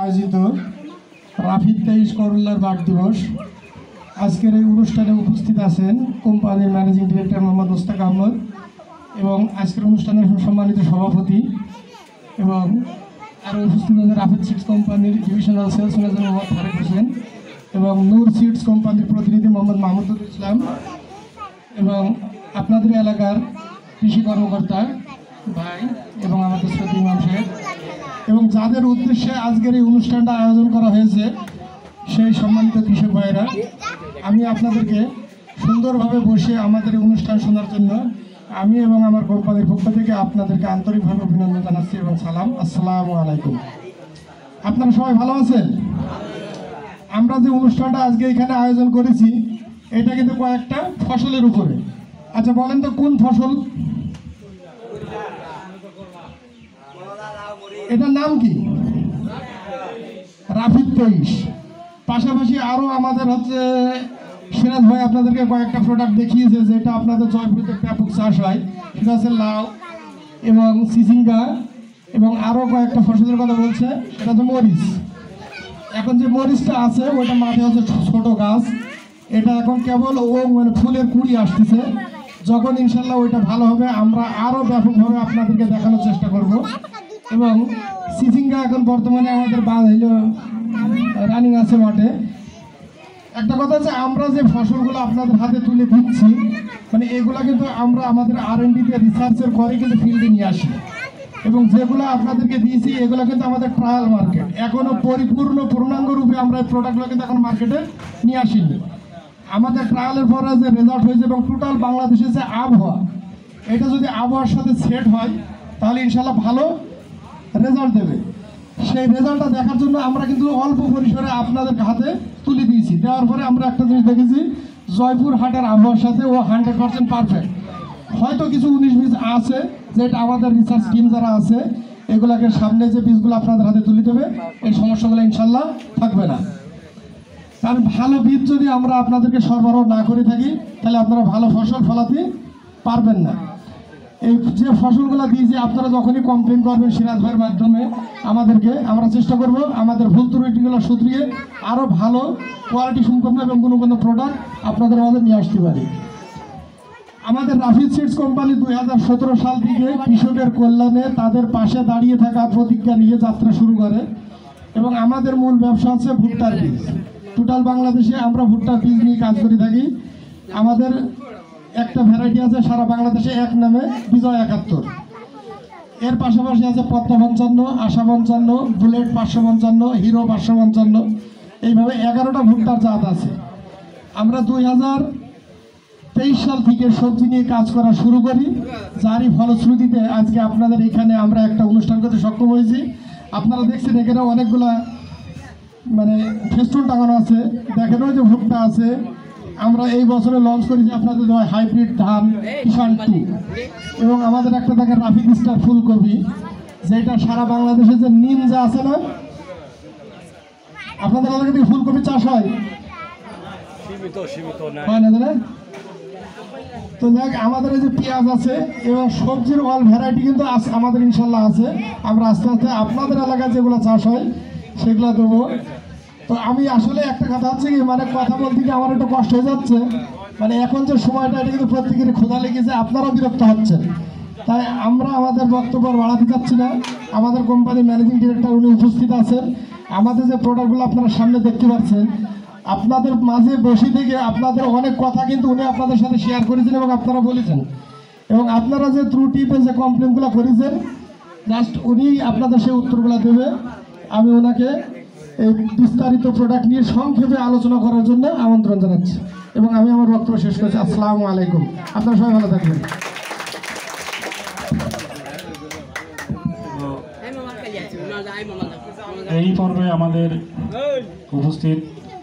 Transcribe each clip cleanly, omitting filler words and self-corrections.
আয়োজিত রাফিদ 23 করুল্লার বার্ড দিবস। আজকের এই অনুষ্ঠানে উপস্থিত আছেন কোম্পানির ম্যানেজিং ডিরেক্টর মোহাম্মদ মুস্তাক আহমদ এবং আজকের অনুষ্ঠানের সম্মানিত সভাপতি এবং আরও উপস্থিত আছেন রাফিদ সিডস কোম্পানির divisional sales manager Mohammad Faruk Hossain এবং নূর সিডস কোম্পানির প্রতিনিধি মোহাম্মদ মাহমুদুল ইসলাম এবং আপনাদের এলাকার কৃষি কর্মকর্তা ভাই এবং আমাদের শ্রদ্ধেয় ইমাম সাহেব এবং যাদের উদ্দেশ্যে আজকের এই অনুষ্ঠানটা আয়োজন করা হয়েছে সেই সম্মানিত কৃষক ভাইয়েরা, আমি আপনাদেরকে সুন্দরভাবে বসে আমাদের এই অনুষ্ঠান শোনার জন্য আমি এবং আমার কোম্পানির পক্ষ থেকে আপনাদেরকে আন্তরিকভাবে অভিনন্দন জানাচ্ছি এবং সালাম। আসসালামু আলাইকুম। আপনারা সবাই ভালো আছেন? আমরা যে অনুষ্ঠানটা আজকে এখানে আয়োজন করেছি এটা কিন্তু কয়েকটা ফসলের উপরে। আচ্ছা বলেন তো কোন ফসল? এটার নাম কি? রাফিদ 23। পাশাপাশি আরও আমাদের হচ্ছে সিরাজ ভাই আপনাদেরকে কয়েকটা প্রোডাক্ট দেখিয়েছে যেটা আপনাদের জয়পুরিতে ব্যাপক চাষ হয়, সেটা হচ্ছে লাউ এবং চিচিঙ্গা এবং আরও কয়েকটা ফসলের কথা বলছে, সেটা হচ্ছে মরিচ। এখন যে মরিচটা আছে ওইটা মাঠে হচ্ছে ছোট গাছ, এটা এখন কেবল মানে ফুলের কুড়ি আসতেছে। যখন ইনশাল্লাহ ওইটা ভালো হবে আমরা আরও ব্যাপকভাবে আপনাদেরকে দেখানোর চেষ্টা করব। এবং চিচিঙ্গা এখন বর্তমানে আমাদের রানিং আছে মাঠে। একটা কথা হচ্ছে আমরা যে ফসলগুলো আপনাদের হাতে তুলে দিচ্ছি মানে এগুলো কিন্তু আমরা আমাদের R&Dতে রিসার্চের করে কিন্তু ফিল্ডে নিয়ে আসি এবং যেগুলো আপনাদেরকে দিয়েছি এগুলো কিন্তু আমাদের ট্রায়াল মার্কেট, এখনও পূর্ণাঙ্গ রূপে আমরা এই প্রোডাক্টগুলো কিন্তু এখন মার্কেটে নিয়ে আসিনি। আমাদের ট্রায়ালের পরে যে রেজাল্ট হয়েছে এবং টোটাল বাংলাদেশে যে আবহাওয়া, এটা যদি আবহাওয়ার সাথে সেট হয় তাহলে ইনশাল্লাহ ভালো রেজাল্ট দেবে। সেই রেজাল্টটা দেখার জন্য আমরা কিন্তু অল্প পরিসরে আপনাদের হাতে তুলে দিয়েছি। দেওয়ার পরে আমরা একটা জিনিস দেখেছি, জয়পুর হাটের আবহাওয়ার সাথে ও 100% পারফেক্ট। হয়তো কিছু 19 বীজ আছে যেটা আমাদের রিসার্চ টিম যারা আছে এগুলাকে সামনে যে বীজগুলো আপনাদের হাতে তুলে দেবে এই সমস্যাগুলো ইনশাল্লাহ থাকবে না। কারণ ভালো বীজ যদি আমরা আপনাদেরকে সরবরাহ না করে থাকি তাহলে আপনারা ভালো ফসল ফলাতে পারবেন না। এই যে ফসলগুলো দিয়েছি আপনারা যখনই কমপ্লেন করবেন সিরাজ ভাইয়ের মাধ্যমে আমাদেরকে, আমরা চেষ্টা করব আমাদের ভুল ত্রুটিগুলো শুধরিয়ে আরও ভালো কোয়ালিটি সম্পন্ন এবং গুণগত প্রোডাক্ট আপনাদের আমাদের নিয়ে আসতে পারি। আমাদের রাফিদ সিডস কোম্পানি 2017 সাল থেকে কৃষকের কল্যাণে তাদের পাশে দাঁড়িয়ে থাকা প্রতিজ্ঞা নিয়ে যাত্রা শুরু করে এবং আমাদের মূল ব্যবসা হচ্ছে ভুট্টার বীজ। টোটাল বাংলাদেশে আমরা ভুট্টার বীজ নিয়ে কাজ করে থাকি। আমাদের একটা ভ্যারাইটি আছে সারা বাংলাদেশে এক নামে বিজয় 71, এর পাশাপাশি আছে পদ্মা 55, আশা 55, বুলেট 555, হিরো 555, এইভাবে 11টা ভুট্টার জাত আছে। আমরা 2023 সাল থেকে সবজি নিয়ে কাজ করা শুরু করি, যারই ফলশ্রুতিতে আজকে আপনাদের এখানে আমরা একটা অনুষ্ঠান করতে সক্ষম হয়েছি। আপনারা দেখছেন এখানে অনেকগুলা মানে ফেস্টুন টাঙানো আছে, দেখেন ওই যে ভুট্টা আছে। আমরা এই বছরে লঞ্চ করেছি আপনাদের হাইব্রিড ধান কিষান 2 এবং আমাদের একটা দেখেন রাফিদ স্টার ফুলকপি, যেটা সারা বাংলাদেশে যে নিমজা আছে না, আপনাদের এলাকাতে ফুলকপি চাষ হয় না? তো দেখ আমাদের এই যে পেঁয়াজ আছে এবং সবজির অল ভ্যারাইটি কিন্তু আমাদের ইনশাল্লাহ আছে। আমরা আস্তে আস্তে আপনাদের এলাকায় যেগুলো চাষ হয় সেগুলো দেবো। তো আমি আসলে একটা কথা হচ্ছে কি মানে কথা বলতে গিয়ে আমার একটু কষ্ট হয়ে যাচ্ছে, মানে এখন যে সময়টা এটা কিন্তু প্রত্যেকেরই ক্ষুধা লেগেছে, আপনারাও বিরক্ত হচ্ছেন, তাই আমরা আমাদের বক্তব্য বাড়াতে চাচ্ছি না। আমাদের কোম্পানির ম্যানেজিং ডিরেক্টর উনি উপস্থিত আছেন। আমাদের যে প্রোডাক্টগুলো আপনারা সামনে দেখতে পাচ্ছেন, আপনাদের মাঝে বসে থেকে আপনাদের অনেক কথা কিন্তু উনি আপনাদের সাথে শেয়ার করেছেন এবং আপনারা বলেছেন এবং আপনারা যে ত্রুটি যে কমপ্লেনগুলো করেছেন জাস্ট উনি আপনাদের সেই উত্তরগুলো দেবে। আমি ওনাকে এই বিস্তারিত প্রোডাক্ট নিয়ে সংক্ষেপে আলোচনা করার জন্য আমন্ত্রণ জানাচ্ছি এবং আমি আমার বক্তব্য শেষ করছি। আসসালামু আলাইকুম। আপনারা সবাই ভালো থাকবেন। এই পর্বে আমাদের উপস্থিত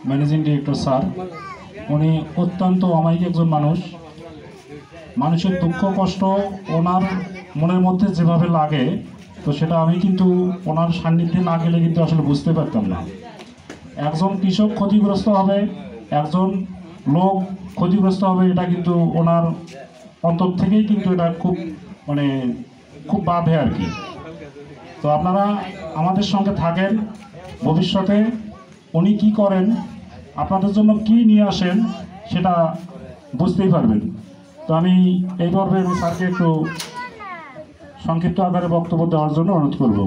ম্যানেজিং ডিরেক্টর স্যার, উনি অত্যন্ত অমায়িক একজন মানুষের দুঃখ কষ্ট ওনার মনের মধ্যে যেভাবে লাগে তো সেটা আমি কিন্তু ওনার সান্নিধ্যে না গেলে কিন্তু আসলে বুঝতে পারতাম না। একজন কৃষক ক্ষতিগ্রস্ত হবে, একজন লোক ক্ষতিগ্রস্ত হবে, এটা কিন্তু ওনার অন্তর থেকেই কিন্তু এটা খুব বাধে আর কি। তো আপনারা আমাদের সঙ্গে থাকেন, ভবিষ্যতে উনি কি করেন, আপনাদের জন্য কি নিয়ে আসেন সেটা বুঝতেই পারবেন। তো আমি এই পর্বে আমি স্যারকে একটু সংক্ষিপ্ত আকারে বক্তব্য দেওয়ার জন্য অনুরোধ করব।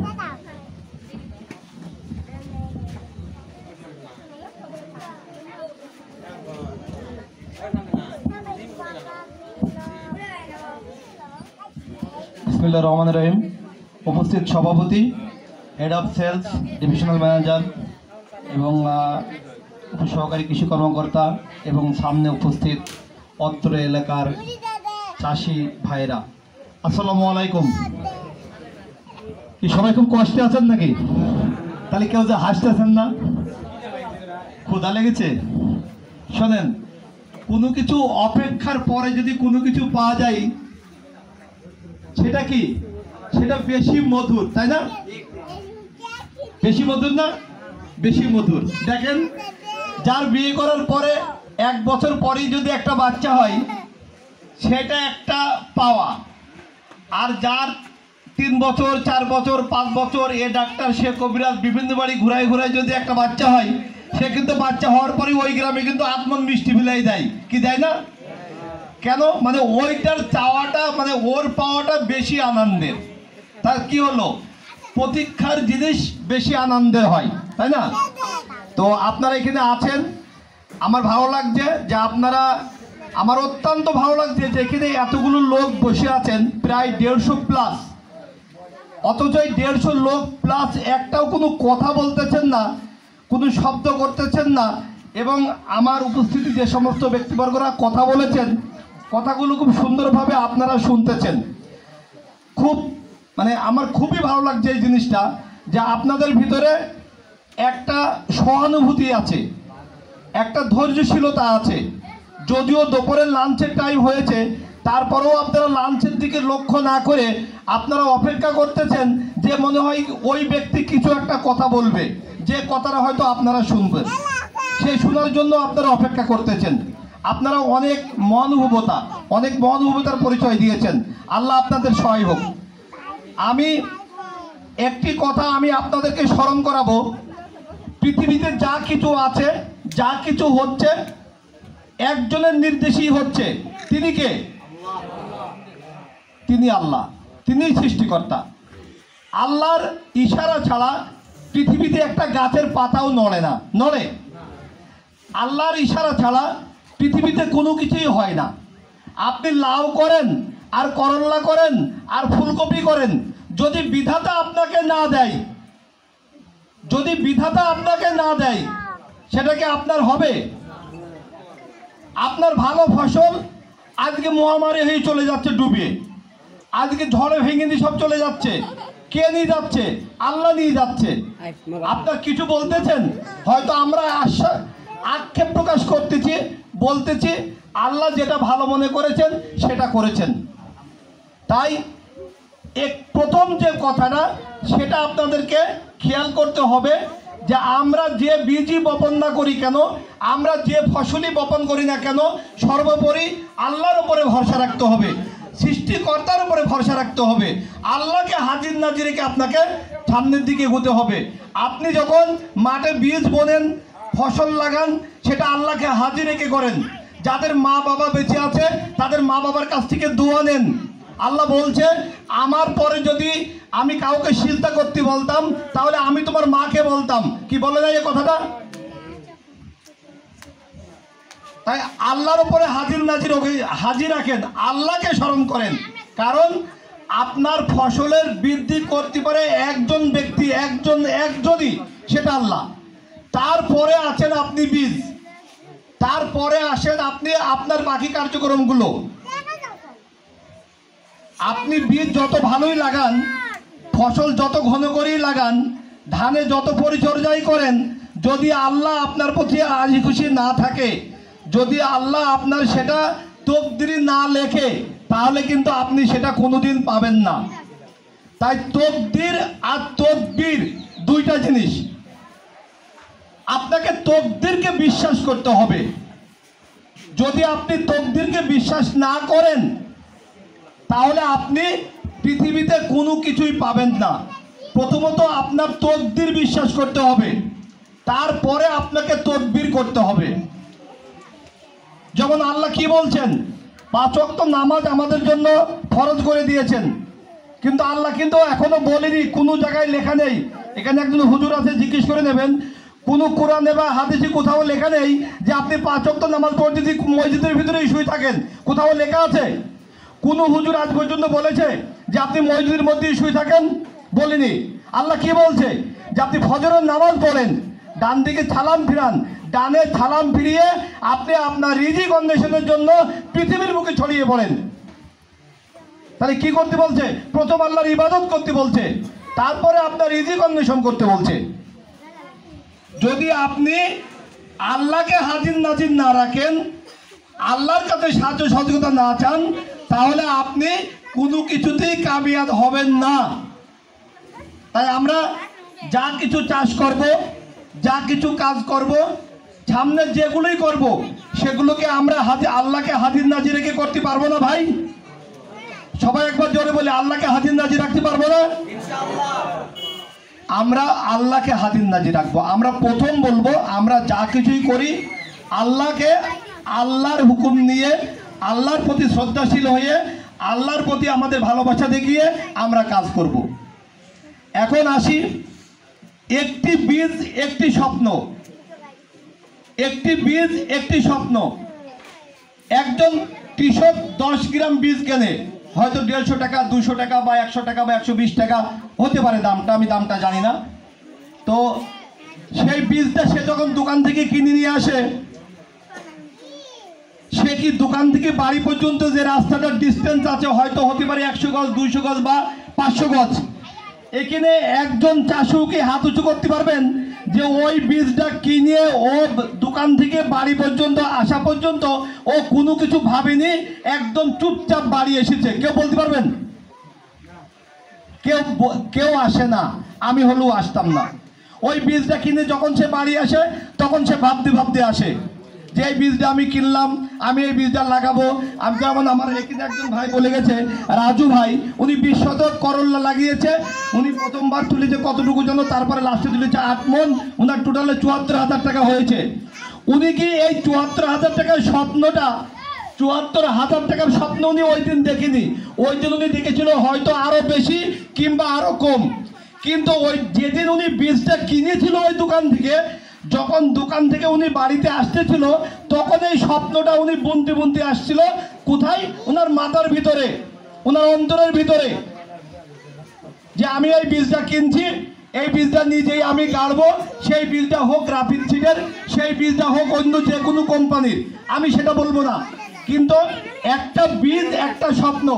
বিসমিল্লাহির রহমানির রহিম। উপস্থিত সভাপতি, head of sales, divisional manager এবং সহকারী কৃষি কর্মকর্তা এবং সামনে উপস্থিত অত্র এলাকার চাষি ভাইরা, আসসালামু আলাইকুম। কি সবাই খুব কষ্টে আছেন নাকি? তাহলে কেউ যে হাসতেছেন না, ক্ষুধা লেগেছে? শোনেন, কোনো কিছু অপেক্ষার পরে যদি কোনো কিছু পাওয়া যায় সেটা কি, সেটা বেশি মধুর, তাই না? বেশি মধুর না? বেশি মধুর। দেখেন, যার বিয়ে করার পরে 1 বছর পরেই যদি একটা বাচ্চা হয় সেটা একটা পাওয়া, আর যার 3 বছর 4 বছর 5 বছর এ ডাক্তার সে কবিরাজ বিভিন্ন বাড়ি ঘুরায় ঘুরায় যদি একটা বাচ্চা হয়, সে কিন্তু বাচ্চা হওয়ার পরে ওই গ্রামে কিন্তু আত্মন মিষ্টি বিলাই দেয়, কি দেয় না? কেন? মানে ওইটার চাওয়াটা, মানে ওর পাওয়াটা বেশি আনন্দের। তার কি হলো, প্রতীক্ষার জিনিস বেশি আনন্দের হয়, তাই না? তো আপনারা এখানে আছেন, আমার ভালো লাগছে যে আপনারা, আমার অত্যন্ত ভালো লাগছে যে এখানে এতগুলো লোক বসে আছেন, প্রায় 150 প্লাস, অথচ এই 150 লোক প্লাস একটাও কোনো কথা বলতেছেন না, কোনো শব্দ করতেছেন না, এবং আমার উপস্থিতি যে সমস্ত ব্যক্তিবর্গরা কথা বলেছেন কথাগুলো খুব সুন্দরভাবে আপনারা শুনতেছেন। খুব মানে আমার খুবই ভালো লাগছে এই জিনিসটা, যে আপনাদের ভিতরে একটা সহানুভূতি আছে, একটা ধৈর্যশীলতা আছে। যদিও দুপুরের লাঞ্চের টাইম হয়েছে, তারপরেও আপনারা লাঞ্চের দিকে লক্ষ্য না করে আপনারা অপেক্ষা করতেছেন যে মনে হয় ওই ব্যক্তি কিছু একটা কথা বলবে, যে কথাটা হয়তো আপনারা শুনবেন, সেই শোনার জন্য আপনারা অপেক্ষা করতেছেন। আপনারা অনেক মহানুভবতার পরিচয় দিয়েছেন। আল্লাহ আপনাদের সহায় হোক। আমি একটি কথা আমি আপনাদেরকে স্মরণ করাবো, পৃথিবীতে যা কিছু আছে, যা কিছু হচ্ছে, একজনের নির্দেশেই হচ্ছে। তিনি কে? তিনি আল্লাহ, তিনি সৃষ্টিকর্তা। আল্লাহর ইশারা ছাড়া পৃথিবীতে একটা গাছের পাতাও নড়ে না, নড়ে। আল্লাহর ইশারা ছাড়া পৃথিবীতে কোনো কিছুই হয় না। আপনি লাউ করেন আর করল্লা করেন আর ফুলকপি করেন, যদি বিধাতা আপনাকে না দেয়, যদি বিধাতা আপনাকে না দেয়, সেটাকে আপনার হবে? আপনার ভালো ফসল আজকে মহামারী হয়ে চলে যাচ্ছে ডুবিয়ে, আজকে ঝড়ে ভেঙে দিয়ে সব চলে যাচ্ছে। কে নিয়ে যাচ্ছে? আল্লাহ নিয়ে যাচ্ছে। আপনার কিছু বলতেছেন, হয়তো আমরা আক্ষেপ প্রকাশ করতেছি, বলতেছি আল্লাহ যেটা ভালো মনে করেছেন সেটা করেছেন। তাই প্রথম যে কথাটা, সেটা আপনাদেরকে খেয়াল করতে হবে যে আমরা যে বীজই বপন না করি কেন, আমরা যে ফসলই বপন করি না কেন, সর্বোপরি আল্লাহর উপরে ভরসা রাখতে হবে, সৃষ্টিকর্তার উপরে ভরসা রাখতে হবে। আল্লাহকে হাজির নাজির রেখে আপনাকে সামনের দিকে এগোতে হবে। আপনি যখন মাঠে বীজ বোনেন, ফসল লাগান, সেটা আল্লাহকে হাজির রেখে করেন। যাদের মা বাবা বেঁচে আছে তাদের মা বাবার কাছ থেকে দোয়া নেন। আল্লাহ বলছে, আমার পরে যদি আমি কাউকে সিজদা করতে বলতাম তাহলে আমি তোমার মাকে বলতাম। কি বলে না এই কথাটা? তাই আল্লাহর উপরে হাজির রাখেন, আল্লাহকে স্মরণ করেন। কারণ আপনার ফসলের বৃদ্ধি করতে পারে একজন ব্যক্তি, একজনই, সেটা আল্লাহ। তারপরে আছেন আপনি বীজ, তারপরে আসেন আপনি আপনার বাকি কার্যক্রমগুলো। আপনি বীজ যত ভালোই লাগান, ফসল যত ঘন করেই লাগান, ধানে যত পরিচর্যাই করেন, যদি আল্লাহ আপনার প্রতি রাজি খুশি না থাকে, যদি আল্লাহ আপনার সেটা তকদিরে না লেখে, তাহলে কিন্তু আপনি সেটা কোনোদিন পাবেন না। তাই তকদির আর তদবির দুইটা জিনিস। আপনাকে তকদিরকে বিশ্বাস করতে হবে। যদি আপনি তকদিরকে বিশ্বাস না করেন, তাহলে আপনি পৃথিবীতে কোনো কিছুই পাবেন না। প্রথমত আপনার তকদির বিশ্বাস করতে হবে, তারপরে আপনাকে তকবীর করতে হবে। যেমন আল্লাহ কি বলছেন, 5 ওয়াক্ত নামাজ আমাদের জন্য ফরজ করে দিয়েছেন, কিন্তু আল্লাহ কিন্তু এখনো বলেনি, কোনো জায়গায় লেখা নেই। এখানে একজন হুজুর আছে, জিজ্ঞেস করে নেবেন, কোনো কোরআনে বা হাদিসে কোথাও লেখা নেই যে আপনি 5 ওয়াক্ত নামাজ পড়তে যদি মসজিদের ভিতরেই শুয়ে থাকেন, কোথাও লেখা আছে? কোনো হুজুর আজ পর্যন্ত বলেছে যে আপনি মসজিদের মধ্যেই শুয়ে থাকেন? বলেনি। আল্লাহ কি বলছে যে আপনি ফজরের নামাজ পড়েন, ডান দিকে সালাম ফিরান, ডানে সালাম ফিরিয়ে আপনি আপনার রিজিক অন্বেষণের জন্য পৃথিবীর বুকে ছড়িয়ে পড়েন। তাহলে কি করতে বলছে? প্রথম আল্লাহর ইবাদত করতে বলছে, তারপরে আপনার রিজিক অন্বেষণ করতে বলছে। যদি আপনি আল্লাহকে হাজির নাজির না রাখেন, আল্লাহর কাছে সাহায্য সহযোগিতা না চান, তাহলে আপনি কোনো কিছুতেই কামিয়াব হবেন না। তাই আমরা যা কিছু চাষ করব, যা কিছু কাজ করব, সামনে যেগুলোই করব, সেগুলোকে আমরা আল্লাহকে হাজির নাজির রেখে করতে পারবো না ভাই? সবাই একবার জোরে বলে, আল্লাহকে হাজির নাজির রাখতে পারবো না? আমরা আল্লাহকে হাজির নাজির রাখবো। আমরা প্রথম বলবো, আমরা যা কিছুই করি আল্লাহকে, আল্লাহর হুকুম নিয়ে, আল্লাহর প্রতি শ্রদ্ধাশীল হয়ে, আল্লাহর প্রতি আমাদের ভালোবাসা দেখিয়ে আমরা কাজ করব। এখন আসি, একটি বীজ একটি স্বপ্ন, একটি বীজ একটি স্বপ্ন। একজন কৃষক 10 গ্রাম বীজ কেনে, হয়তো 150 টাকা, 200 টাকা বা 100 টাকা বা 120 টাকা হতে পারে দামটা, আমি দামটা জানি না। তো সেই বীজটা সে যখন দোকান থেকে কিনে নিয়ে আসে, সে কি দোকান থেকে বাড়ি পর্যন্ত যে রাস্তাটার ডিস্টেন্স আছে, হয়তো হতে পারে 100 গজ, 200 গজ বা 500 গজ, এখানে একজন চাষিকে হাত উঁচু করতে পারবেন যে ওই বীজটা কিনে ও দোকান থেকে বাড়ি পর্যন্ত আসা পর্যন্ত ও কোনো কিছু ভাবেনি, একদম চুপচাপ বাড়ি এসেছে? কেউ বলতে পারবেন? কেউ আসে না, আমি হলেও আসতাম না। ওই বীজটা কিনে যখন সে বাড়ি আসে, তখন সে ভাবতে ভাবতে আসে যে এই বীজটা আমি কিনলাম, আমি এই বীজটা লাগাবো। আমি যেমন আমার এখানে একজন ভাই বলে গেছে, রাজু ভাই, উনি 20 শতক করল্লা লাগিয়েছে। উনি প্রথমবার তুলেছে কতটুকু যেন, তারপরে লাস্টে তুলেছে 8 মণ। ওনার টোটালে 74,000 টাকা হয়েছে। উনি কি এই 74,000 টাকার স্বপ্নটা, 74,000 টাকার স্বপ্ন উনি ওই দিন দেখেনি। ওই দিন উনি দেখেছিল হয়তো আরো বেশি কিংবা আরো কম। কিন্তু ওই যেদিন উনি বীজটা কিনেছিল ওই দোকান থেকে, যখন দোকান থেকে উনি বাড়িতে আসতেছিল, তখন এই স্বপ্নটা উনি বুনতে বুনতে আসছিল। কোথায়? ওনার মাথার ভিতরে, ওনার অন্তরের ভিতরে, যে আমি এই বীজটা কিনছি, এই বীজটা নিজেই আমি গাড়বো। সেই বীজটা হোক গ্রাফিন সিডের, সেই বীজটা হোক অন্য যে কোনো কোম্পানির, আমি সেটা বলবো না। কিন্তু একটা বীজ, একটা স্বপ্ন।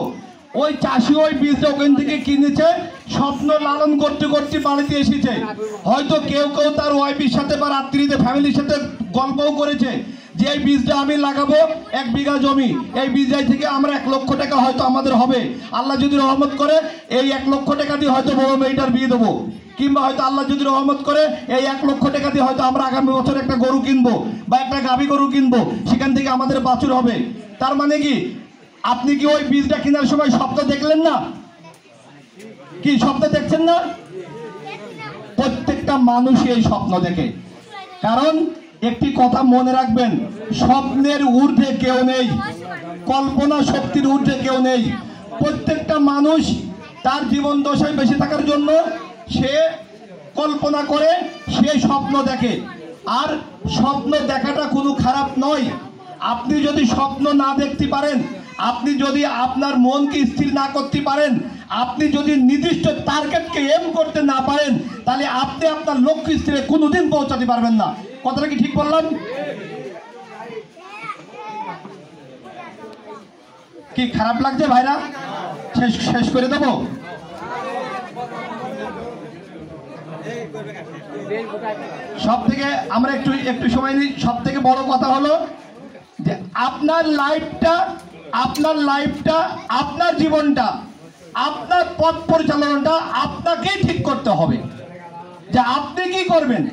ওই চাষি ওই বীজটা ওখান থেকে কিনেছে, স্বপ্ন লালন করতে করতে বাড়িতে এসেছে। হয়তো কেউ কেউ তার ওয়াইফের সাথে বা রাত্রিতে ফ্যামিলির সাথে গল্পও করেছে যে এই বীজটা আমি লাগাবো 1 বিঘা জমি, এই বীজটাই থেকে আমরা 1 লক্ষ টাকা হয়তো আমাদের হবে। আল্লাহ যদি রহমত করে এই 1 লক্ষ টাকা দিয়ে হয়তো বড় মেয়েটার বিয়ে দেবো, কিংবা হয়তো আল্লাহ যদি রহমত করে এই 1 লক্ষ টাকা দিয়ে হয়তো আমরা আগামী বছর একটা গরু কিনবো বা একটা গাভী গরু কিনবো, সেখান থেকে আমাদের বাছুর হবে। তার মানে কি, আপনি কি ওই বীজটা কেনার সময় স্বপ্ন দেখলেন না? কি স্বপ্ন দেখছেন না? প্রত্যেকটা মানুষই এই স্বপ্ন দেখে। কারণ একটি কথা মনে রাখবেন, স্বপ্নের ঊর্ধ্বে কেউ নেই, কল্পনা শক্তির ঊর্ধ্বে কেউ নেই। প্রত্যেকটা মানুষ তার জীবন দশায় বেঁচে থাকার জন্য সে কল্পনা করে, সে স্বপ্ন দেখে। আর স্বপ্ন দেখাটা কোনো খারাপ নয়। আপনি যদি স্বপ্ন না দেখতে পারেন, আপনি যদি আপনার মনকে স্থির না করতে পারেন, আপনি যদি নির্দিষ্ট টার্গেটকে এম করতে না পারেন, তাহলে আপনি আপনার লক্ষ্য স্থিরে কোনোদিন পৌঁছাতে পারবেন না। কথাটা কি ঠিক বললাম? কি খারাপ লাগছে ভাইরা? শেষ করে দেবো। সব থেকে আমরা একটু সময় নিই। সব থেকে বড় কথা হলো যে আপনার লাইফটা, আপনার জীবনটা, আপনার পথ পরিচালনাটা আপনাকেই ঠিক করতে হবে যে আপনি কি করবেন,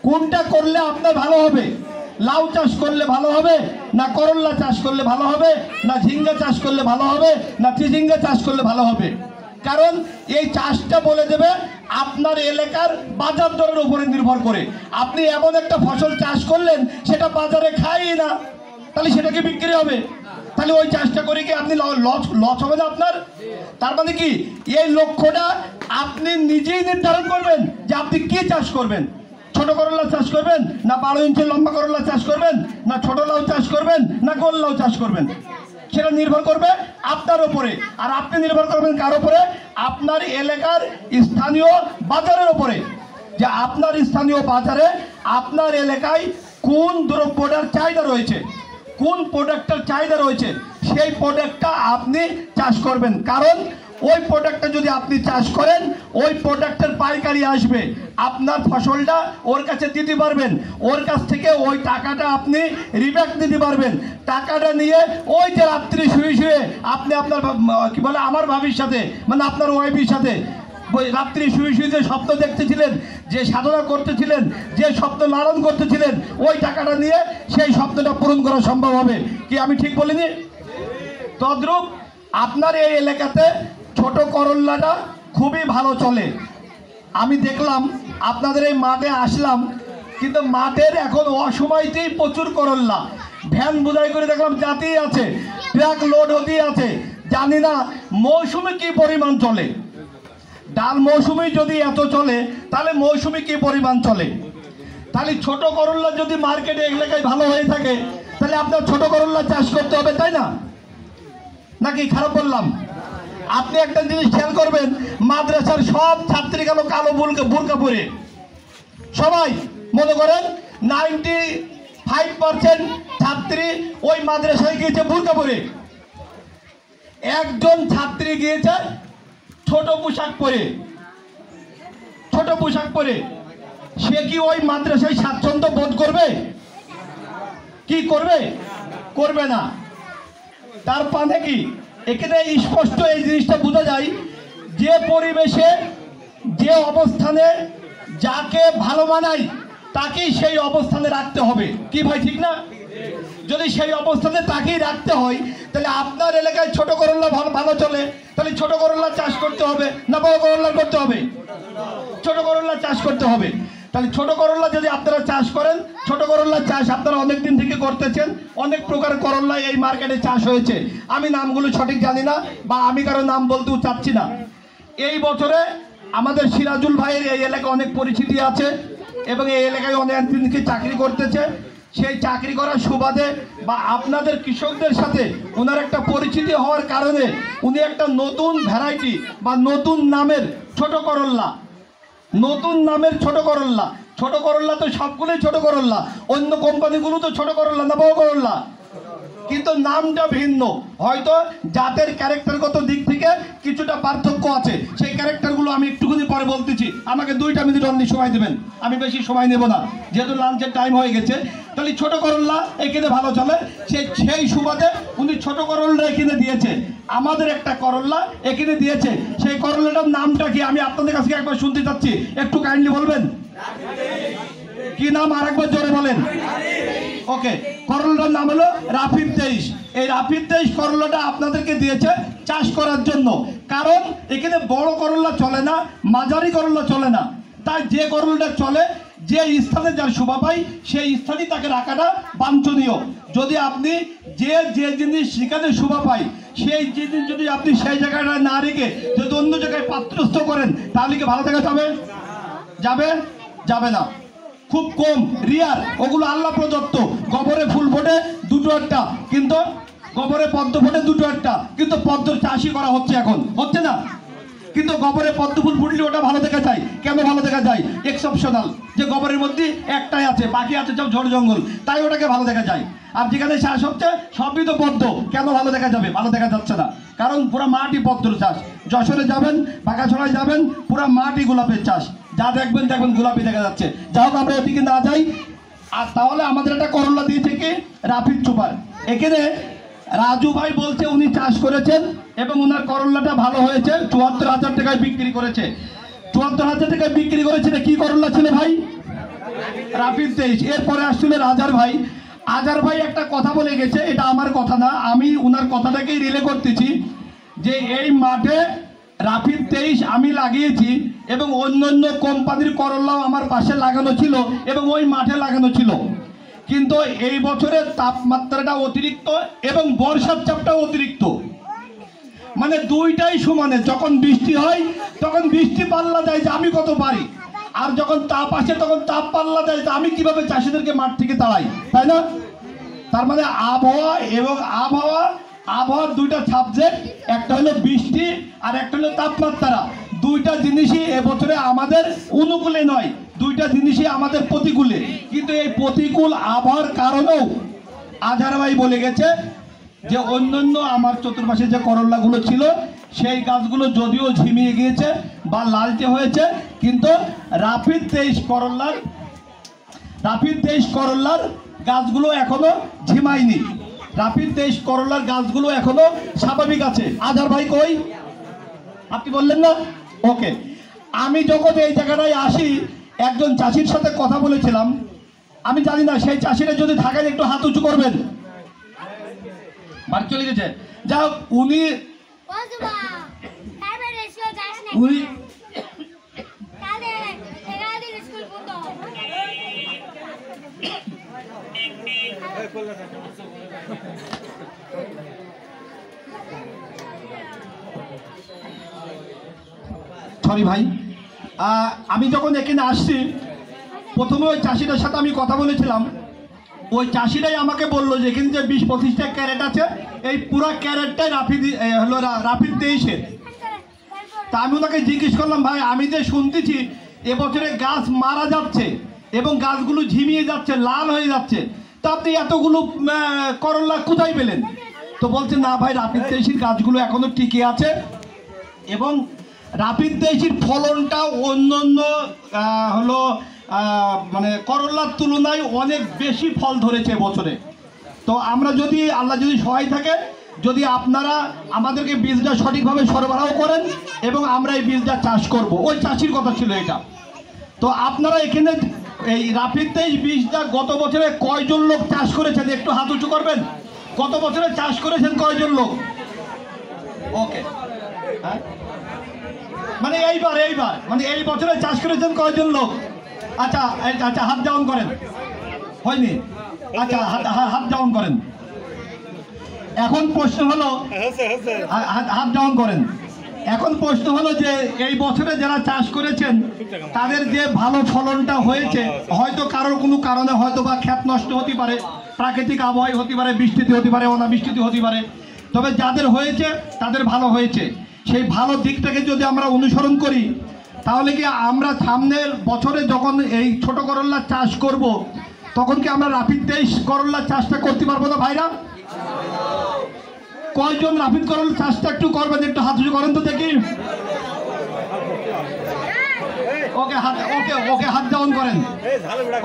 কোনটা করলে আপনার ভালো হবে। লাউ চাষ করলে ভালো হবে, না করল্লা চাষ করলে ভালো হবে, না ঝিঙ্গা চাষ করলে ভালো হবে, না চিচিঙ্গা চাষ করলে ভালো হবে। কারণ এই চাষটা বলে দেবে আপনার এলাকার বাজার দরের উপরে নির্ভর করে। আপনি এমন একটা ফসল চাষ করলেন সেটা বাজারে খাই না, তাহলে সেটা কি বিক্রি হবে? তাহলে ওই চাষটা করে কি আপনি লস হবে না আপনার? তার মানে কি এই লক্ষ্যটা আপনি নিজেই নির্ধারণ করবেন যে আপনি কি চাষ করবেন। ছোট করলা চাষ করবেন, না 12 ইঞ্চি লম্বা করলা চাষ করবেন, না ছোট লাউ চাষ করবেন, না গোল লাউ চাষ করবেন, সেটা নির্ভর করবে আপনার উপরে। আর আপনি নির্ভর করবেন কার উপরে? আপনার এলাকার স্থানীয় বাজারের উপরে, যে আপনার স্থানীয় বাজারে আপনার এলাকায় কোন দ্রব্যটার চাহিদা রয়েছে, কোন প্রোডাক্টটার চাহিদা রয়েছে, সেই প্রোডাক্টটা আপনি চাষ করবেন। কারণ ওই প্রোডাক্টটা যদি আপনি চাষ করেন, ওই প্রোডাক্টের পাইকারি আসবে, আপনার ফসলটা ওর কাছে দিতে পারবেন, ওর কাছ থেকে ওই টাকাটা আপনি রিব্যাক দিতে পারবেন। টাকাটা নিয়ে ওই যে রাত্রি শুয়ে শুয়ে আপনি আপনার কি বলে আমার ভাবির সাথে, মানে আপনার ওয়াইফের সাথে রাত্রি শুয়ে শুয়ে যে স্বপ্ন দেখতেছিলেন, যে সাধনা করতেছিলেন, যে স্বপ্ন লালন করতেছিলেন, ওই টাকাটা নিয়ে সেই স্বপ্নটা পূরণ করা সম্ভব হবে। কি আমি ঠিক বলিনি? তদ্রূপ আপনার এই এলাকাতে ছোট করল্লাটা খুবই ভালো চলে। আমি দেখলাম আপনাদের এই মাঠে আসলাম, কিন্তু মাঠের এখন অসময়তেই প্রচুর করল্লা, ভ্যান বোঝাই করে দেখলাম জাতি আছে, ট্রাক লোড হতেই আছে। জানি না মৌসুমে কি পরিমাণ চলে। ডাল মৌসুমে যদি এত চলে, তাহলে মৌসুমে কি পরিমাণ চলে? তাহলে ছোট করল্লা যদি মার্কেটে এলাকায় ভালো হয়ে থাকে, তাহলে আপনার ছোট করল্লা চাষ করতে হবে, তাই না? নাকি খারাপ বললাম? আপনি একটা জিনিস খেয়াল করবেন, মাদ্রাসার সব ছাত্রী গেল কালো বোরকা পরে, সবাই মনে করেন 95% ছাত্রী ওই মাদ্রাসায় গিয়েছে বোরকা পরে। একজন ছাত্রী গিয়েছে ছোট পোশাক পরে, ছোট পোশাক পরে। সে কি ওই মাদ্রাসায় স্বাচ্ছন্দ্য বোধ করবে? কি করবে? করবে না। তার মানে কি এখানে স্পষ্ট এই জিনিসটা বোঝা যায়, যে পরিবেশে যে অবস্থানে যাকে ভালো মানায় তাকেই সেই অবস্থানে রাখতে হবে। কি ভাই ঠিক না? যদি সেই অবস্থানে তাকেই রাখতে হয়, তাহলে আপনার এলাকায় ছোট করল্লা ভালো চলে, তাহলে ছোট করল্লা চাষ করতে হবে না বড় করল্লা করতে হবে? ছোট করল্লা চাষ করতে হবে। তাহলে ছোট করল্লা যদি আপনারা চাষ করেন, ছোট করল্লা চাষ আপনারা অনেক দিন থেকে করতেছেন, অনেক প্রকার করল্লা এই মার্কেটে চাষ হয়েছে। আমি নামগুলো সঠিক জানি না, বা আমি কারো নাম বলতেও চাচ্ছি না। এই বছরে আমাদের সিরাজুল ভাইয়ের এই এলাকায় অনেক পরিচিতি আছে, এবং এই এলাকায় অনেক দিনকে চাকরি করতেছে। সেই চাকরি করার সুবাদে বা আপনাদের কৃষকদের সাথে ওনার একটা পরিচিতি হওয়ার কারণে উনি একটা নতুন ভ্যারাইটি বা নতুন নামের ছোট করল্লা, নতুন নামের ছোট করল্লা। ছোট করল্লা তো সবগুলোই ছোট করল্লা, অন্য কোম্পানিগুলো তো ছোট করল্লা না বড় করল্লা, কিন্তু নামটা ভিন্ন। হয়তো জাতের ক্যারেক্টারগত দিক থেকে কিছুটা পার্থক্য আছে, সেই ক্যারেক্টারগুলো আমি একটুখানি পরে বলতেছি। আমাকে 2টা মিনিট অনলি সময় দেবেন, আমি বেশি সময় নেব না, যেহেতু লাঞ্চের টাইম হয়ে গেছে। তাহলে ছোট করল্লা এখানে ভালো চলে, সেই সুবাদে উনি ছোট করল্লা এখানে দিয়েছে। আমাদের একটা করল্লা এখানে দিয়েছে, সেই করল্লাটার নামটা কি আমি আপনাদের কাছে একবার শুনতে চাচ্ছি, একটু কাইন্ডলি বলবেন কি নাম? আরেকবার জোরে বলেন। ওকে, করলাটার নাম হলো রাফিদ 23। এই রাফিদ 23 করলাটা আপনাদেরকে দিয়েছে চাষ করার জন্য। কারণ এখানে বড় করলা চলে না, মাঝারি করলা চলে না। তাই যে করলাটা চলে, যে স্থানে যার শোভা পায় সেই স্থানেই তাকে রাখাটা বাঞ্ছনীয়। যদি আপনি যে জিনিস সেখানে শোভা পায়, সেই জিনিস যদি আপনি সেই জায়গাটা না রেখে যদি অন্য জায়গায় পাত্রস্থ করেন, তাহলে কি ভালো দেখা যাবে? যাবে? যাবে না, খুব কম, রিয়ার। ওগুলো আল্লাহ প্রদত্ত। গোবরে ফুল ফোটে 2টো একটা, কিন্তু গোবরে পদ্ম ফোটে 2টো একটা, কিন্তু পদ্মর চাষই করা হচ্ছে এখন, হচ্ছে না? কিন্তু গোবরে পদ্ম ফুল ফুটলে ওটা ভালো দেখা যায়। কেন ভালো দেখা যায়? এক্সেপশনাল, যে গোবরের মধ্যে একটাই আছে, বাকি আছে সব ঝড় জঙ্গল, তাই ওটাকে ভালো দেখা যায়। আর যেখানে চাষ হচ্ছে সবই তো পদ্ম, কেন ভালো দেখা যাবে? ভালো দেখা যাচ্ছে না, কারণ পুরো মাটি পদ্মর চাষ। যশোরে যাবেন, বাঁকাছড়ায় যাবেন, পুরো মাটি গোলাপের চাষ, যা দেখবেন গোলাপি দেখা যাচ্ছে। যা হোক, আমরা ওদিকে না যাই। আর তাহলে আমাদের একটা করল্লা দিয়েছে কি রাফিদ সুপার। এখানে রাজু ভাই বলছে উনি চাষ করেছেন এবং ওনার করল্লাটা ভালো হয়েছে, ৭৪,০০০ টাকায় বিক্রি করেছে। ৭৪,০০০ টাকায় বিক্রি করেছে। কি করল্লা ছিল ভাই? রাফিদ 23। এরপরে আসছিল আজার ভাই। আজার ভাই একটা কথা বলে গেছে, এটা আমার কথা না, আমি ওনার কথাটাকেই রিলে করতেছি, যে এই মাঠে রাফিদ 23 আমি লাগিয়েছি এবং অন্যান্য কোম্পানির করল্লাও আমার পাশে লাগানো ছিল এবং ওই মাঠে লাগানো ছিল, কিন্তু এই বছরের তাপমাত্রাটা অতিরিক্ত এবং বর্ষার চাপটাও অতিরিক্ত, মানে দুইটাই সমানে। যখন বৃষ্টি হয় তখন বৃষ্টি পাল্লা দেয় যে আমি কত পারি, আর যখন তাপ আসে তখন তাপ পাল্লা দেয় যে আমি কিভাবে চাষিদেরকে মাঠ থেকে তাড়াই, তাই না? তার মানে আবহাওয়া এবং আবহাওয়ার দুইটা সাবজেক্ট, একটা হলো বৃষ্টি আর একটা হলো তাপমাত্রা। দুইটা জিনিসই এবছরে আমাদের অনুকূলে নয়, দুইটা জিনিসই আমাদের প্রতিকূলে। কিন্তু এই প্রতিকূল আবহাওয়ার কারণেও আজহার ভাই বলে গেছে যে অন্যান্য আমার চতুর্পাশে যে করল্লাগুলো ছিল সেই গাছগুলো যদিও ঝিমিয়ে গিয়েছে বা লালচে হয়েছে, কিন্তু রাফিদ 23 করল্লার গাছগুলো এখনো ঝিমায়নি। রাফিদ 23 করল্লার গাছগুলো এখনো স্বাভাবিক আছে। আজহার ভাই কই? আপনি বললেন না? ওকে, আমি যখন এই জায়গাটায় আসি একজন চাষির সাথে কথা বলেছিলাম, আমি জানি না সেই চাষিরা যদি থাকেন একটু হাত উঁচু করবেন। বাড়ি চলে গেছে, যা উনি সরি ভাই, আমি যখন এখানে আসছি প্রথমে ওই চাষিটার সাথে আমি কথা বলেছিলাম। ওই চাষিরাই আমাকে বললো যে এখানে যে 20-25টা ক্যারেট আছে এই পুরো ক্যারেটটাই রাফিদ 23-এর। তা আমি ওনাকে জিজ্ঞেস করলাম, ভাই আমি যে শুনতেছি এবছরে গাছ মারা যাচ্ছে এবং গাছগুলো ঝিমিয়ে যাচ্ছে, লাল হয়ে যাচ্ছে, তা আপনি এতগুলো করল্লা কোথায় পেলেন? তো বলছেন না ভাই রাফিদ 23-এর গাছগুলো এখনো টিকে আছে এবং রাফিদ 23-এর ফলনটা অন্যান্য হলো মানে করল্লার তুলনায় অনেক বেশি ফল ধরেছে বছরে। তো আমরা যদি আল্লাহ যদি সহায় থাকে, যদি আপনারা আমাদেরকে বীজটা সঠিকভাবে সরবরাহ করেন এবং আমরা এই বীজটা চাষ করব, ওই চাষির কথা ছিল এটা। তো আপনারা এখানে এই রাফিদ 23 বীজটা গত বছরে কয়জন লোক চাষ করেছেন একটু হাত উঁচু করবেন? গত বছরে চাষ করেছেন কয়জন লোক? ওকে, হ্যাঁ, মানে এইবার মানে এই বছরে চাষ করেছেন কয়জন লোক? আচ্ছা আচ্ছা, হাত ডাউন করেন। হয়নি? আচ্ছা, হাত ডাউন করেন। এখন প্রশ্ন হলো, হাত ডাউন করেন। এখন প্রশ্ন হলো যে এই বছরে যারা চাষ করেছেন তাদের যে ভালো ফলনটা হয়েছে, হয়তো কারোর কোনো কারণে হয়তো বা ক্ষেত নষ্ট হতে পারে, প্রাকৃতিক আবহাওয়া হতে পারে, বৃষ্টিতে হতে পারে, অনাবৃষ্টিতে হতে পারে, তবে যাদের হয়েছে তাদের ভালো হয়েছে। সেই ভালো দিকটাকে যদি আমরা অনুসরণ করি তাহলে কি আমরা সামনের বছরে যখন এই ছোট করল্লা চাষ করব তখন কি আমরা রাফিদ 23 করল্লা চাষটা করতে পারবো না ভাইরা? কয়জন রাফিদ করল্লা চাষটা একটু করবেন? একটু হাত উঁচু করেন তো দেখি। ওকে, হাত ডাউন করেন।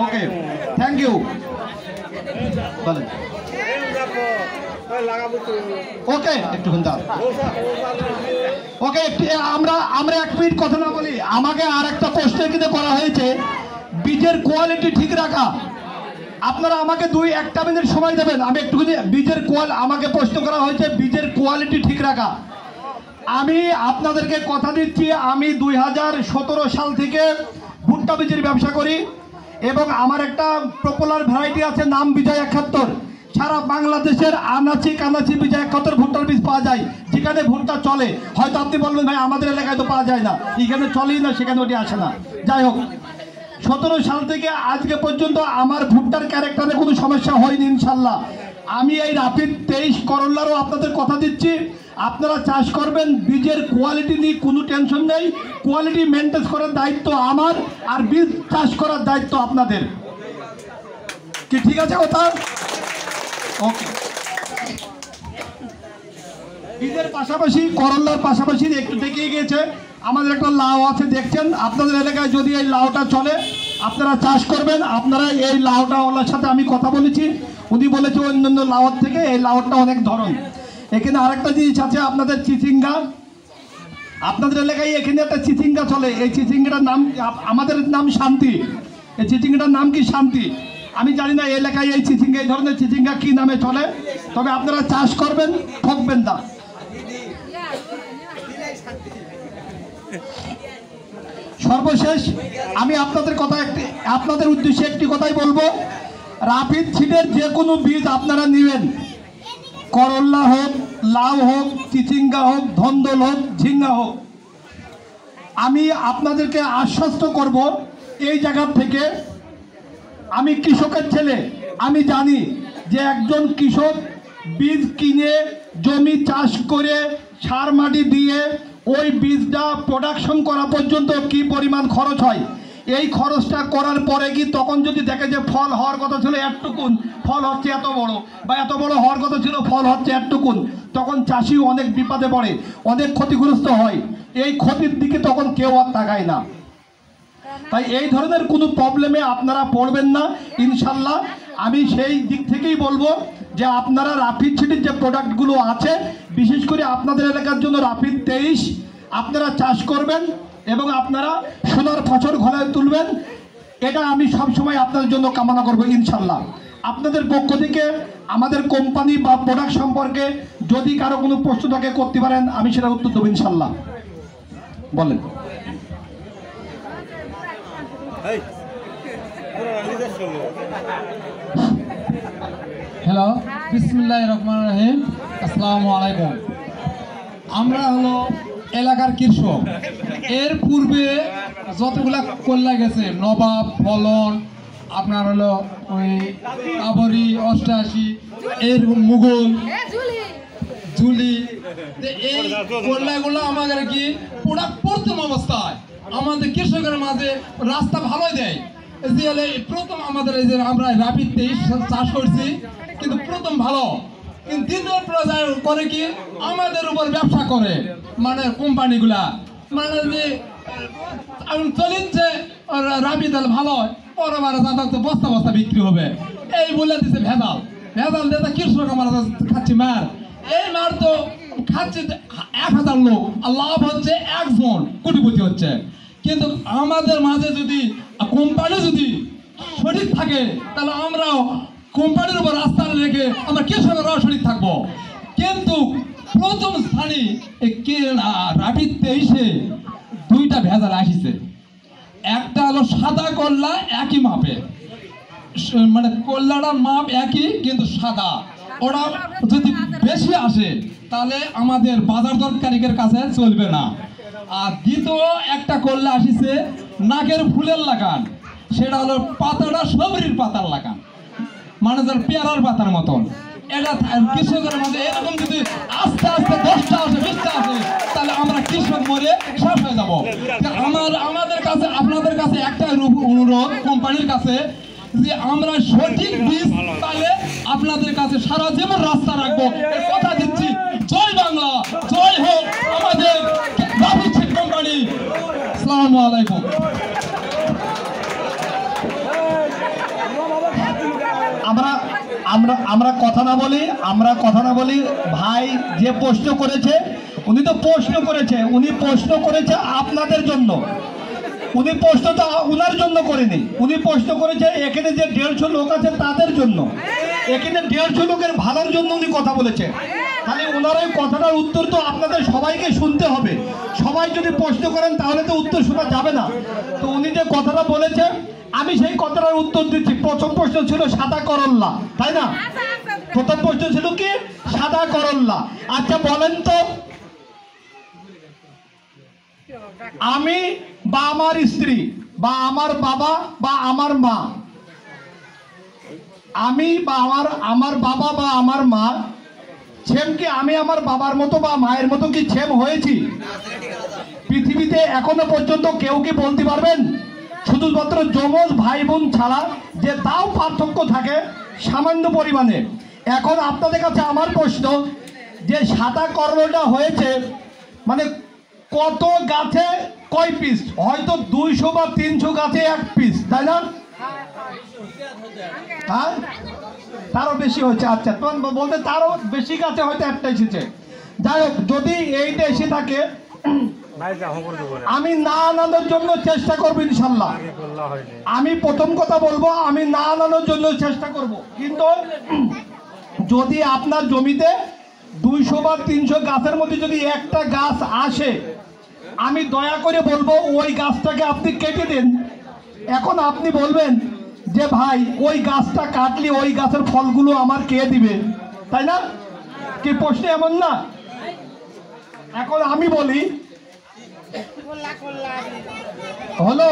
ওকে, থ্যাংক ইউ। বলেন। ওকে, একটু ওকে, আমরা 1 মিনিট কথা না বলি। আমাকে আর একটা প্রশ্ন কিন্তু করা হয়েছে, বীজের কোয়ালিটি ঠিক রাখা। আপনারা আমাকে 2-1 মিনিট সময় দেবেন, আমি একটুখানি বীজের আমাকে প্রশ্ন করা হয়েছে বীজের কোয়ালিটি ঠিক রাখা। আমি আপনাদেরকে কথা দিচ্ছি, আমি 2017 সাল থেকে ভুট্টা বীজের ব্যবসা করি এবং আমার একটা পপুলার ভ্যারাইটি আছে, নাম বিজয় 71। সারা বাংলাদেশের আনাচি কানাচি বিজয় 71 ভুট্টার বীজ পাওয়া যায়, যেখানে ভুট্টা চলে। হয়তো আপনি বলবেন ভাই আমাদের এলাকায় তো পাওয়া যায় না, এখানে চলেই না, সেখানে ওটি আসে না। যাই হোক, 17 সাল থেকে আজকে পর্যন্ত আমার ভুট্টার ক্যারেক্টারে কোনো সমস্যা হয়নি ইনশাল্লাহ। আমি এই রাফিদ 23 করল্লারও আপনাদের কথা দিচ্ছি, আপনারা চাষ করবেন, বীজের কোয়ালিটি নিয়ে কোনো টেনশন নেই। কোয়ালিটি মেনটেন করার দায়িত্ব আমার, আর বীজ চাষ করার দায়িত্ব আপনাদের। কি ঠিক আছে কথা? ওকে, বীজের পাশাপাশি করল্লার পাশাপাশি একটু দেখিয়ে গিয়েছে আমাদের একটা লাউ আছে, দেখছেন। আপনাদের এলাকায় যদি এই লাউটা চলে আপনারা চাষ করবেন। আপনারা এই লাউটা ওনার সাথে আমি কথা বলেছি, উনি বলেছে অন্যান্য লাউর থেকে এই লাউটা অনেক ধরন। এখানে আরেকটা জিনিস আছে আপনাদের চিচিঙ্গা, আপনাদের এলাকায় এখানে একটা চিচিঙ্গা চলে, এই চিচিঙ্গাটার নাম, আমাদের নাম শান্তি। এই চিচিঙ্গাটার নাম কি? শান্তি। আমি জানি না এলাকায় এই চিচিঙ্গা, এই ধরনের চিচিঙ্গা কি নামে চলে, তবে আপনারা চাষ করবেন, ঠকবেন না। সর্বশেষ আমি আপনাদের উদ্দেশ্যে একটি কথাই বলবো, রাফিদ সিডের যে কোনো বীজ আপনারা নেবেন, করল্লা হোক, লাউ হোক, চিচিঙ্গা হোক, ধন্দল হোক, ঝিঙ্গা হোক, আমি আপনাদেরকে আশ্বস্ত করব এই জায়গা থেকে, আমি কৃষকের ছেলে, আমি জানি যে একজন কৃষক বীজ কিনে জমি চাষ করে সার মাটি দিয়ে ওই বীজটা প্রোডাকশন করা পর্যন্ত কি পরিমাণ খরচ হয়। এই খরচটা করার পরে কি তখন যদি দেখে যে ফল হওয়ার কথা ছিল এতটুকুন, ফল হচ্ছে এত বড়, বা এত বড় হওয়ার কথা ছিল ফল হচ্ছে এতটুকুন, তখন চাষি অনেক বিপদে পড়ে, অনেক ক্ষতিগ্রস্ত হয়। এই ক্ষতির দিকে তখন কেউ আর তাকায় না। তাই এই ধরনের কোনো প্রবলেমে আপনারা পড়বেন না ইনশাল্লাহ। আমি সেই দিক থেকেই বলবো যে আপনারা রাফিদ সিডের যে প্রোডাক্টগুলো আছে, বিশেষ করে আপনাদের এলাকার জন্য রাফিদ 23 আপনারা চাষ করবেন এবং আপনারা সোনার ফসল ঘরে তুলবেন, এটা আমি সবসময় আপনাদের জন্য কামনা করব ইনশাল্লাহ। আপনাদের পক্ষ থেকে আমাদের কোম্পানি বা প্রোডাক্ট সম্পর্কে যদি কারো কোনো প্রশ্ন থাকে করতে পারেন, আমি সেটা উত্তর দেবো ইনশাল্লাহ। বলেন। হ্যালো, বিসমিল্লাহির রহমানির রহিম, আসসালামু আলাইকুম। আমরা হলো এলাকার কৃষক। এর পূর্বে যতগুলা কল্যা গেছে, নবাব, ফলন, আপনার হলো ওই কাবরি 88, এর মুঘল, জুলি, এই কল্যাগুলো আমাদের কি পুরা প্রথম অবস্থায় আমাদের কৃষকের মাঝে রাস্তা ভালোই দেয়। প্রথম আমাদের এই যে আমরা রাফিদ 23 চাষ করছি, কিন্তু প্রথম ভালো, কিন্তু দ্বিতীয় পর্যায়ে করে কি আমাদের উপর ব্যবসা করে, মানে কোম্পানিগুলা, মানে যে চলিচ্ছে রাফিদ ভালো, পরবার যাতে বস্তা বস্তা বিক্রি হবে, এই বলে দিচ্ছে ভেজাল। ভেজাল দিয়ে কৃষক আমরা খাচ্ছি মার। এই মার তো খাচ্ছে 1000 লোক, আর লাভ হচ্ছে একজন, কোটিপতি হচ্ছে। কিন্তু আমাদের মাঝে যদি কোম্পানি যদি সঠিক থাকে, তাহলে আমরাও কোম্পানির উপর আস্থা রেখে আমরা কৃষকরাও সঠিক থাকবো। কিন্তু প্রথম স্থানে রাফিদ 23-এ 2টা ভেজাল আসিছে। একটা হলো সাদা কল্লা, একই মাপে, মানে কল্লাটার মাপ একই কিন্তু সাদা, ওরা যদি বেশি আসে তাহলে আমাদের বাজার দরকারীদের কাছে চলবে না। আর দ্বিতীয় একটা কল্লা আসিছে নাকের ফুলের লাগান, সেটা হলো পাতাটা সবরির পাতার লাগান, মানে যার পেয়ারার পাতার মতন। এটা কৃষকের মধ্যে এরকম যদি আস্তে আস্তে 10টা আসে, 20টা আসে, তাহলে আমরা কৃষক মরে শেষ হয়ে যাবো। আমাদের কাছে, আপনাদের কাছে একটা অনুরোধ কোম্পানির কাছে, যে আমরা সঠিক বীজ পাইলে আপনাদের কাছে সারা জীবন রাস্তা রাখবো, এই কথা দিচ্ছি। জয় বাংলা, জয় হোক আমাদের রাফিদ সিড কোম্পানি। আসসালামু আলাইকুম। আমরা কথা না বলি ভাই যে প্রশ্ন করেছে, উনি প্রশ্ন করেছে আপনাদের জন্য। উনি প্রশ্নটা উনার জন্য করেনি, উনি প্রশ্ন করেছে এখানে যে 150 লোক আছে তাদের জন্য, এখানে 150 লোকের ভালোর জন্য উনি কথা বলেছে। তাহলে ওনার ওই কথাটার উত্তর তো আপনাদের সবাইকে শুনতে হবে। সবাই যদি প্রশ্ন করেন তাহলে তো উত্তর শোনা যাবে না। তো উনি যে কথাটা বলেছে, আমি সেই কথাটার উত্তর দিচ্ছি। প্রথম প্রশ্ন ছিল সাদা করল্লা, তাই না? প্রথম প্রশ্ন ছিল কি সাদা করল্লা। আচ্ছা বলেন তো, আমি বা আমার স্ত্রী বা আমার বাবা বা আমার মা, আমি বা আমার বাবা বা আমার মা ছেম কি আমি আমার বাবার মতো বা মায়ের মতো কি ছেম হয়েছি? পৃথিবীতে এখনো পর্যন্ত কেউ কি বলতে পারবেন? শুধুমাত্র যমজ ভাই বোন ছাড়া, যে তাও পার্থক্য থাকে সামান্য পরিমাণে। এখন আপনাদের কাছে আমার প্রশ্ন, যে সাদা করলাটা হয়েছে মানে কত গাছে কয় পিস? হয়তো 200 বা 300 গাছে 1 পিস, তাই না? হ্যাঁ, তারও বেশি হচ্ছে। আচ্ছা, তখন বলতে তারও বেশি গাছে হয়তো একটা এসেছে। যাই হোক, যদি এইটা এসে থাকে, আমি না আনানোর জন্য চেষ্টা করবো ইনশাল্লাহ। আমি প্রথম কথা বলবো, আমি না আনানোর জন্য চেষ্টা করব। কিন্তু যদি আপনার জমিতে 200 বা 300 গাছের মধ্যে যদি একটা গাছ আসে, আমি দয়া করে বলবো ওই গাছটাকে আপনি কেটে দিন। এখন আপনি বলবেন যে ভাই ওই গাছটা কাটলে ওই গাছের ফলগুলো আমার কে দিবে, তাই না? কি প্রশ্ন এমন না? এখন আমি বলি হলো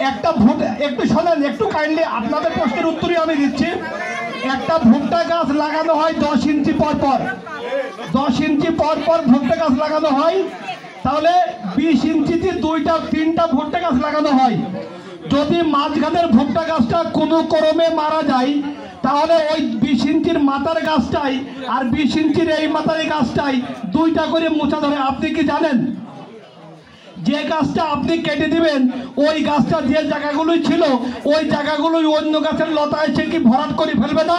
একটা ভুট্টা, একটু শোনেন, একটু কাইন্ডলি আপনাদের প্রশ্নের উত্তরই আমি দিচ্ছি। একটা ভুট্টা গাছ লাগানো হয় 10 ইঞ্চি পর পর, 10 ইঞ্চি পর পর ভুট্টা গাছ লাগানো হয়। তাহলে 20 ইঞ্চিতে 2-3টা ভুট্টা গাছ লাগানো হয়। যদি মাঝখানের ভুট্টা গাছটা কোনো ক্রমে মারা যায়, তাহলে ওই 20 ইঞ্চির মাথার গাছটাই আর 20 ইঞ্চির এই মাথার গাছটাই 2টা করে মোচা ধরে। আপনি কি জানেন যে গাছটা আপনি কেটে দিবেন ওই গাছটা যে জায়গাগুলোই ছিল ওই জায়গাগুলোই অন্য গাছের লতা এসে কি ভরাট করে ফেলবে না?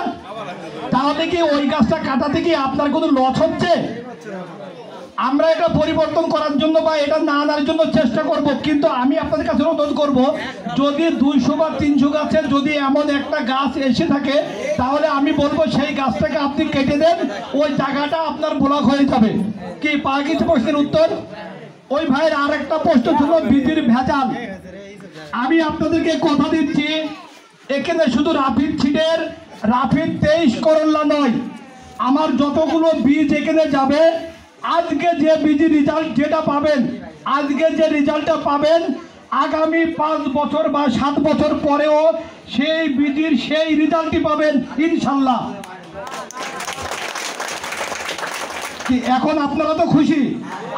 তাহলে কি ওই গাছটা কাটাতে কি আপনার কোনো লস হচ্ছে? আমরা এটা পরিবর্তন করার জন্য বা এটা না আনার জন্য চেষ্টা করব, কিন্তু আমি আপনাদের কাছে অনুরোধ করব, যদি 200 বা 300 গাছের যদি এমন একটা গাছ এসে থাকে, তাহলে আমি বলবো সেই গাছটাকে আপনি কেটে দেন, ওই জায়গাটা আপনার ব্লক হয়ে যাবে। কি পাওয়া গেছে প্রশ্নের উত্তর? ওই ভাইয়ের আর একটা প্রশ্ন ছিল বীজের ভেজাল। আমি আপনাদেরকে কথা দিচ্ছি, এখানে শুধু রাফিদ সিডের রাফিদ 23 করল্লা নয়, আমার যতগুলো বীজ এখানে যাবে, আজকে যে বীজের রেজাল্ট যেটা পাবেন, আজকে যে রেজাল্টটা পাবেন, আগামী 5 বছর বা 7 বছর পরেও সেই বীজের সেই রেজাল্টই পাবেন ইনশাল্লাহ। এখন আপনারা তো খুশি।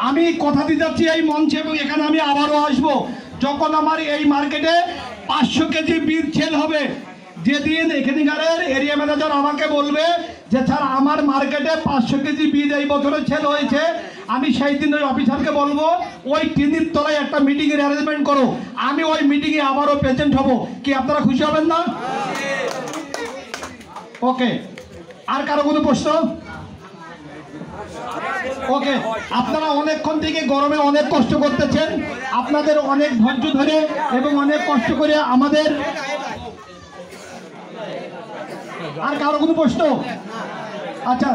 আমি কথা দিতে যাচ্ছি এই মঞ্চে, এবং এখানে আমি আবারও আসবো যখন আমার এই মার্কেটে 500 কেজি বীজ সেল হবে। যেদিন এখানকারের এরিয়া ম্যানেজার আমাকে বলবে যে স্যার আমার মার্কেটে 500 কেজি বীজ এই বছরে সেল হয়েছে, আমি সেই দিন ওই অফিসারকে বলবো ওই টিনের তলায় একটা মিটিংয়ের অ্যারেঞ্জমেন্ট করো, আমি ওই মিটিংয়ে আবারও প্রেজেন্ট হব। কি আপনারা খুশি হবেন না? ওকে, আর কারো কোনো প্রশ্ন? ওকে, আপনারা অনেকক্ষণ থেকে গরমে অনেক কষ্ট করতেছেন, আপনাদের অনেক ধৈর্য ধরে এবং অনেক কষ্ট করে আমাদের। আর কারো কোনো প্রশ্ন? আচ্ছা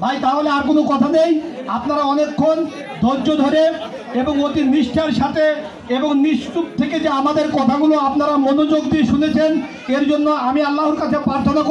ভাই, তাহলে আর কোনো কথা নেই। আপনারা অনেকক্ষণ ধৈর্য ধরে এবং অতি নিষ্ঠার সাথে এবং নিশ্চুপ থেকে যে আমাদের কথাগুলো আপনারা মনোযোগ দিয়ে শুনেছেন, এর জন্য আমি আল্লাহর কাছে প্রার্থনা করি।